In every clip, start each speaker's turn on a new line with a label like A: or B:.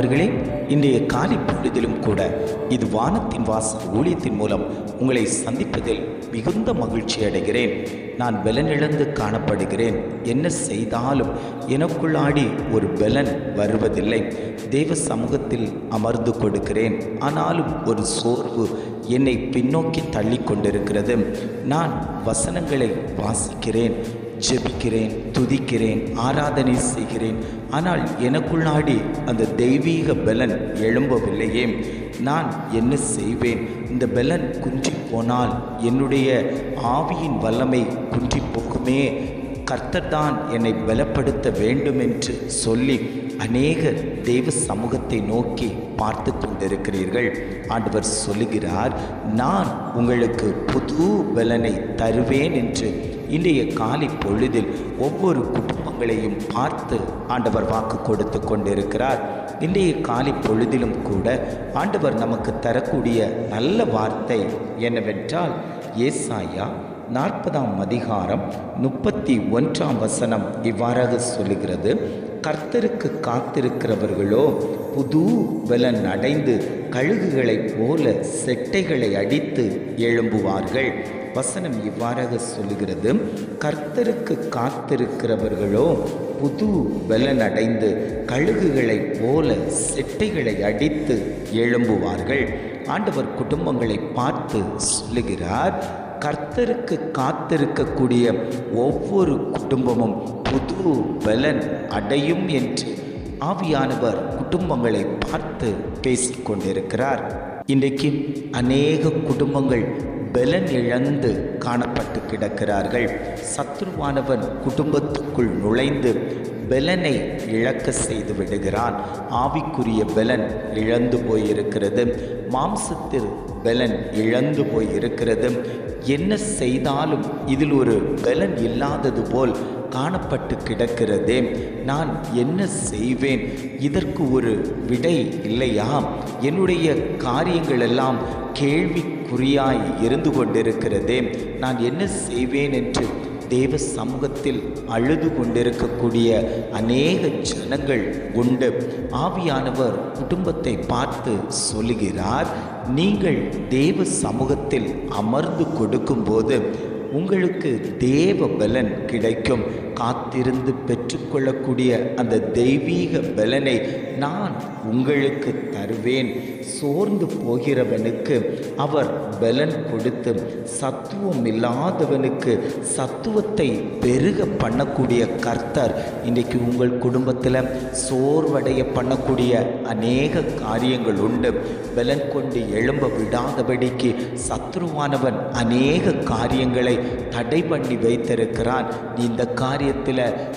A: அன்பானவர்களே, இன்றைய காலை பொழுதிலும் கூட இது வானத்தின் வாசல் ஊழியத்தின் மூலம் உங்களை சந்திப்பதில் மிகுந்த மகிழ்ச்சி அடைகிறேன். நான் பலனிழந்து காணப்படுகிறேன். என்ன செய்தாலும் எனக்குள்ளாடி ஒரு பலன் வருவதில்லை. தேவ சமூகத்தில் அமர்ந்து கொடுக்கிறேன், ஆனாலும் ஒரு சோர்வு என்னை பின்னோக்கி தள்ளி கொண்டிருக்கிறது. நான் வசனங்களை வாசிக்கிறேன், ஜெபிக்கிறேன், துதிக்கிறேன், ஆராதனை செய்கிறேன், ஆனால் எனக்குள்ளாடி அந்த தெய்வீக பலன் எழும்பவில்லையே. நான் என்ன செய்வேன்? இந்த பலன் குன்றி போனால் என்னுடைய ஆவியின் வல்லமை குன்றி போகுமே. கர்த்தர் தான் என்னை பலப்படுத்த வேண்டும் என்று சொல்லி அநேகர் தெய்வ சமூகத்தை நோக்கி பார்த்து கொண்டிருக்கிறீர்கள். ஆண்டவர் சொல்லுகிறார், நான் உங்களுக்கு புது பலனை தருவேன் என்று இன்றைய காலை பொழுதில் ஒவ்வொரு குடும்பங்களையும் பார்த்து ஆண்டவர் வாக்கு கொடுத்து கொண்டிருக்கிறார். இன்றைய காலை பொழுதிலும் கூட ஆண்டவர் நமக்கு தரக்கூடிய நல்ல வார்த்தை என்னவென்றால், ஏசாயா 40ஆம் அதிகாரம் 31ஆம் வசனம் இவ்வாறாக சொல்லுகிறது, கர்த்தருக்கு காத்திருக்கிறவர்களோ புது பலன் அடைந்து கழுகுகளைப் போல செட்டைகளை அடித்து எழும்புவார்கள். வசனம் இவ்வாறாக சொல்லுகிறது, கர்த்தருக்கு காத்திருக்கிறவர்களோ புது பலன் அடைந்து கழுகுகளைப் போல செட்டைகளை அடித்து எழும்புவார்கள். ஆண்டவர் குடும்பங்களை பார்த்து சொல்லுகிறார், கர்த்தருக்கு காத்திருக்கக்கூடிய ஒவ்வொரு குடும்பமும் புது பலன் அடையும் என்று ஆவியானவர் குடும்பங்களை பார்த்து பேசிக்கொண்டிருக்கிறார். இன்றைக்கு அநேக குடும்பங்கள் பலன் இழந்து காணப்பட்டு கிடக்கிறார்கள். சத்ருவானவன் குடும்பத்துக்குள் நுழைந்து பலனை இழக்க செய்து விடுகிறான். ஆவிக்குரிய பலன் இழந்து போயிருக்கிறது, மாம்சத்தில் பலன் இழந்து போயிருக்கிறது. என்ன செய்தாலும் இதில் ஒரு பலன் இல்லாதது போல் காணப்பட்டு கிடக்கிறதே. நான் என்ன செய்வேன்? இதற்கு ஒரு விடை இல்லையா? என்னுடைய காரியங்கள் எல்லாம் கேள்விக்குறியாய் இருந்து கொண்டிருக்கிறதே. நான் என்ன செய்வேன் என்று தேவ சமூகத்தில் அழுது கொண்டிருக்கக்கூடிய அநேக ஜனங்கள் உண்டு. ஆவியானவர் குடும்பத்தை பார்த்து சொல்லுகிறார், நீங்கள் தேவ சமூகத்தில் அமர்ந்து கொடுக்கும்போது உங்களுக்கு தேவ பலன் கிடைக்கும். காத்திருந்து பெற்றுக்கொள்ளக்கூடிய அந்த தெய்வீக பலனை நான் உங்களுக்கு தருவேன். சோர்ந்து போகிறவனுக்கு அவர் பலன் கொடுத்து சத்துவம் இல்லாதவனுக்கு சத்துவத்தை பெருக பண்ணக்கூடிய கர்த்தர் இன்றைக்கு உங்கள் குடும்பத்தில் சோர்வடைய பண்ணக்கூடிய அநேக காரியங்கள் உண்டு. பலன் கொண்டு எழும்ப விடாதபடிக்கு சத்ருவானவன் அநேக காரியங்களை தடை பண்ணி வைத்திருக்கிறான். நீ இந்த காரியத்தில்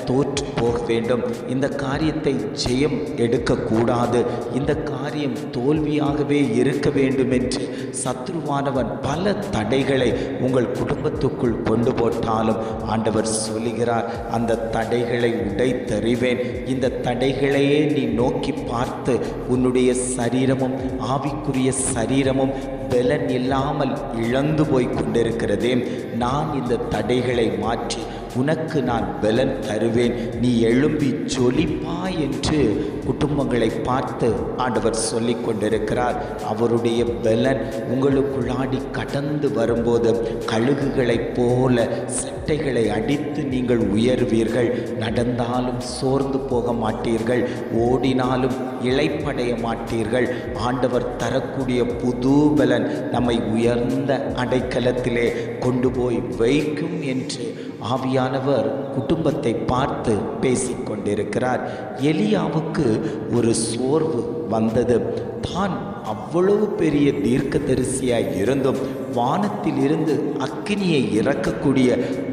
A: தோற்று போக வேண்டும், இந்த காரியத்தை ஜெயம் எடுக்கக்கூடாது, இந்த காரியம் தோல்வியாகவே இருக்க வேண்டும் என்று சத்ருவானவன் பல தடைகளை உங்கள் குடும்பத்துக்குள் கொண்டு போட்டாலும் ஆண்டவர் சொல்லுகிறார், அந்த தடைகளை உடைத்தறிவேன். இந்த தடைகளையே நீ நோக்கி பார்த்து உன்னுடைய சரீரமும் ஆவிக்குரிய சரீரமும் பலன் இல்லாமல் இழந்து போய் கொண்டிருக்கிறதே. நான் இந்த தடைகளை மாற்றி உனக்கு நான் பலன் தருவேன், நீ எழும்பி ஜொலிப்பா என்று குடும்பங்களை பார்த்து ஆண்டவர் சொல்லி கொண்டிருக்கிறார். அவருடைய பலன் உங்களுக்குள்ளாடி கடந்து வரும்போது கழுகுகளைப் போல செட்டைகளை அடித்து நீங்கள் உயர்வீர்கள். நடந்தாலும் சோர்ந்து போக மாட்டீர்கள், ஓடினாலும் இளைப்படைய மாட்டீர்கள். ஆண்டவர் தரக்கூடிய புது பலன் நம்மை உயர்ந்த அடைக்கலத்திலே கொண்டு போய் வைக்கும் என்று ஆவியானவர் குடும்பத்தை பார்த்து பேசிக்கொண்டிருக்கிறார். எலியாவுக்கு ஒரு சோர்வு வந்தது. தான் அவ்வளவு பெரிய தீர்க்கதரிசியாய் இருந்தும், வானத்தில் இருந்து அக்கினியை இறக்கக்கூடிய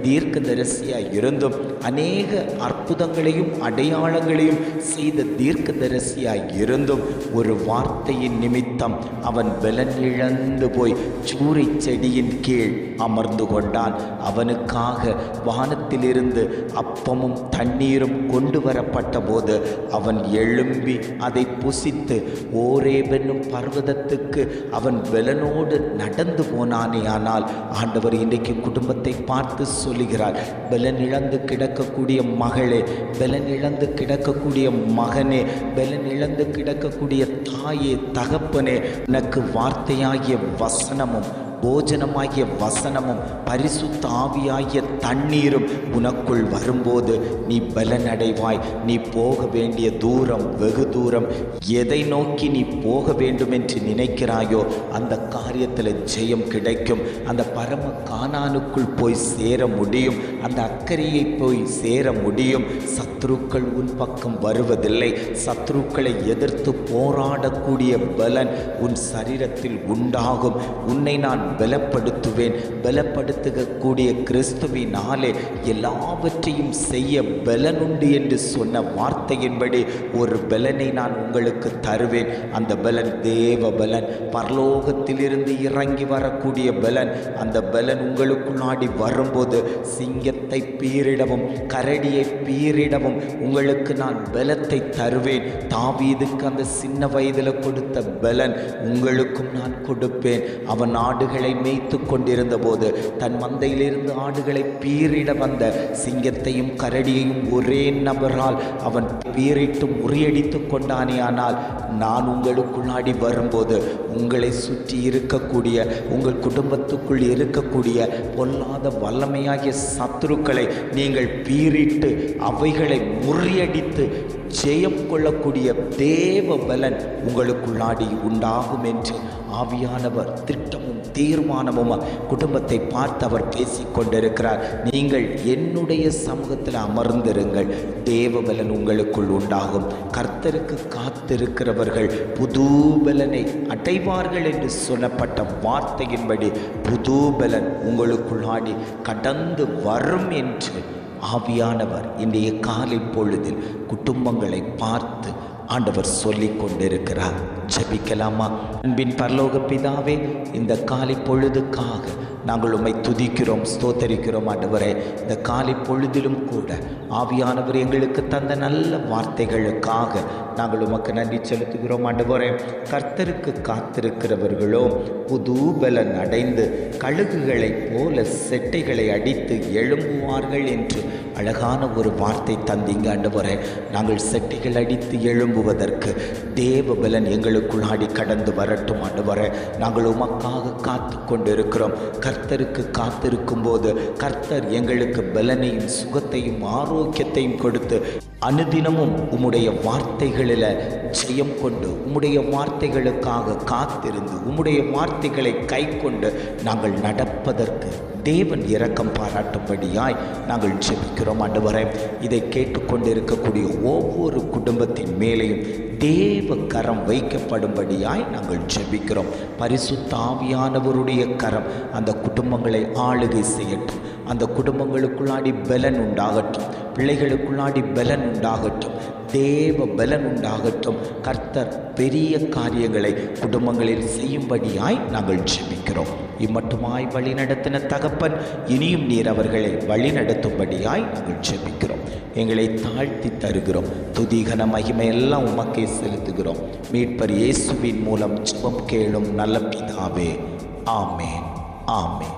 A: தீர்க்கதரிசியாய் இருந்தும், அநேக அற்புதங்களையும் அடையாளங்களையும் செய்த தீர்க்கதரிசியாய் இருந்தும் ஒரு வார்த்தையின் நிமித்தம் அவன் பலன் இழந்து போய் சூறை செடியின் கீழ் அமர்ந்து கொண்டான். அவனுக்காக வானத்திலிருந்து அப்பமும் தண்ணீரும் கொண்டு வரப்பட்ட போது அவன் எழும்பி அதை புசித்து ஓரேபென்னும் பர்வதத்துக்கு அவன் பலனோடு நடந்து போனானே. ஆனால் ஆண்டவர் இன்றைக்கு குடும்பத்தை பார்த்து சொல்லுகிறார், பலன் இழந்து கிடக்க கிடக்கக்கூடிய மகளே, பலன் இழந்து கிடக்கக்கூடிய மகனே, பலன் இழந்து கிடக்கக்கூடிய தாயே, தகப்பனே, உனக்கு வார்த்தையாகிய வசனமும் போஜனமாகிய வசனமும் பரிசுத்த ஆவியாகிய தண்ணீரும் உனக்குள் வரும்போது நீ பலனடைவாய். நீ போக வேண்டிய தூரம் வெகு தூரம். எதை நோக்கி நீ போக வேண்டும் என்று நினைக்கிறாயோ அந்த காரியத்தில் ஜெயம் கிடைக்கும். அந்த பரம கானானுக்குள் போய் சேர முடியும். அந்த அக்கறையை போய் சேர முடியும். சத்துருக்கள் உன் பக்கம் வருவதில்லை. சத்துருக்களை எதிர்த்து போராடக்கூடிய பலன் உன் சரீரத்தில் உண்டாகும். உன்னை நான் பலப்படுத்துவேன். பலப்படுத்தக்கூடிய கிறிஸ்துவினாலே எல்லாவற்றையும் செய்ய பலனுண்டு என்று சொன்ன வார்த்தையின்படி ஒரு பலனை நான் உங்களுக்கு தருவேன். அந்த பலன் தேவ பலன், பரலோகத்திலிருந்து இறங்கி வரக்கூடிய பலன். அந்த பலன் உங்களுக்குள்ளாடி வரும்போது சிங்கத்தை பீரிடவும் கரடியை பீரிடவும் உங்களுக்கு நான் பலத்தை தருவேன். தாவீதுக்கு அந்த சின்ன வயதில் கொடுத்த பலன் உங்களுக்கும் நான் கொடுப்பேன். அவன் ஆடுகளை மேய்த்து கொண்டிருந்த போது தன் மந்தையிலிருந்து ஆடுகளை பீரிட வந்த சிங்கத்தையும் கரடியையும் ஒரே நபரால் அவன் பீரிட்டு முறியடித்து கொண்டானே. ஆனால் நான் உங்களுக்குள்ளாடி வரும்போது உங்களை சுற்றி இருக்கக்கூடிய உங்கள் குடும்பத்துக்குள் இருக்கக்கூடிய பொல்லாத வல்லமையாகிய சத்துருக்களை நீங்கள் பீரிட்டு அவைகளை முறியடித்து ஜெயம் கொள்ளக்கூடிய தேவ பலன் உங்களுக்குள்ளாடி உண்டாகும் என்று ஆவியானவர் திட்டமும் தீர்மானமும் குடும்பத்தை பார்த்து அவர் பேசிக்கொண்டிருக்கிறார். நீங்கள் என்னுடைய சமூகத்தில் அமர்ந்திருங்கள். தேவ பலன் உங்களுக்குள் உண்டாகும். கர்த்தருக்கு காத்திருக்கிறவர்கள் புது பலனை அடைவார்கள் என்று சொல்லப்பட்ட வார்த்தையின்படி புது பலன் உங்களுக்குள்ளாடி கடந்து வரும் என்று ஆவியானவர் இன்றைய காலை பொழுதில் குடும்பங்களை பார்த்து ஆண்டவர் சொல்லிக் கொண்டிருக்கிறார். ஜெபிக்கலாமா? அன்பின் பரலோக பிதாவே, இந்த காலை பொழுதுக்காக நாங்கள் உம்மை துதிக்கிறோம், ஸ்தோத்தரிக்கிறோம். ஆண்டவரே, இந்த காலை பொழுதிலும் கூட ஆவியானவர் எங்களுக்கு தந்த நல்ல வார்த்தைகளுக்காக நாங்கள் உமக்கு நன்றி செலுத்துகிறோம். ஆண்டவரே, கர்த்தருக்கு காத்திருக்கிறவர்களோ புது பலன் அடைந்து கழுகுகளைப் போல செட்டைகளை அடித்து எழும்புவார்கள் என்று அழகான ஒரு வார்த்தை தந்தீங்க. ஆண்டவரே, நாங்கள் செட்டைகள் அடித்து எழும்புவதற்கு தேவ பலன் எங்களுக்குள்ளாடி கடந்து வரட்டும். ஆண்டவரே, நாங்கள் உமக்காக காத்து கொண்டிருக்கிறோம். கர்த்தருக்கு காத்திருக்கும் போது கர்த்தர் எங்களுக்கு பலனையும் சுகத்தையும் ஆரோக்கியத்தையும் கொடுத்து அனுதினமும் உம்முடைய வார்த்தைகளில் ஜெயம் கொண்டு உம்முடைய வார்த்தைகளுக்காக காத்திருந்து உம்முடைய வார்த்தைகளை கை கொண்டு நாங்கள் நடப்பதற்கு தேவன் இரக்கம் பாராட்டும்படியாய் நாங்கள் ஜெபிக்கிறோம். ஆண்டவரே, இதை கேட்டுக்கொண்டிருக்கக்கூடிய ஒவ்வொரு குடும்பத்தின் மேலேயும் தேவ கரம் வைக்கப்படும்படியாய் நாங்கள் ஜெபிக்கிறோம். பரிசுத்த ஆவியானவருடைய கரம் அந்த குடும்பங்களை ஆளுகை செய்யட்டும். அந்த குடும்பங்களுக்குள்ளாடி பலன் உண்டாகட்டும். பிள்ளைகளுக்குள்ளாடி பலன் உண்டாகட்டும். தேவ பலன் உண்டாகட்டும். கர்த்தர் பெரிய காரியங்களை குடும்பங்களில் செய்யும்படியாய் நாங்கள் ஜெபிக்கிறோம். இம்மட்டுமாய் வழி நடத்தின தகப்பன், இனியும் நீர் அவர்களை வழி நடத்தும்படியாய் நாங்கள் ஜெபிக்கிறோம். எங்களை தாழ்த்தி தருகிறோம். துதிகன மகிமை எல்லாம் உமக்கே செலுத்துகிறோம். மீட்பர் இயேசுவின் மூலம் ஜெபம் கேளும் நல்ல பிதாவே. ஆமேன், ஆமேன்.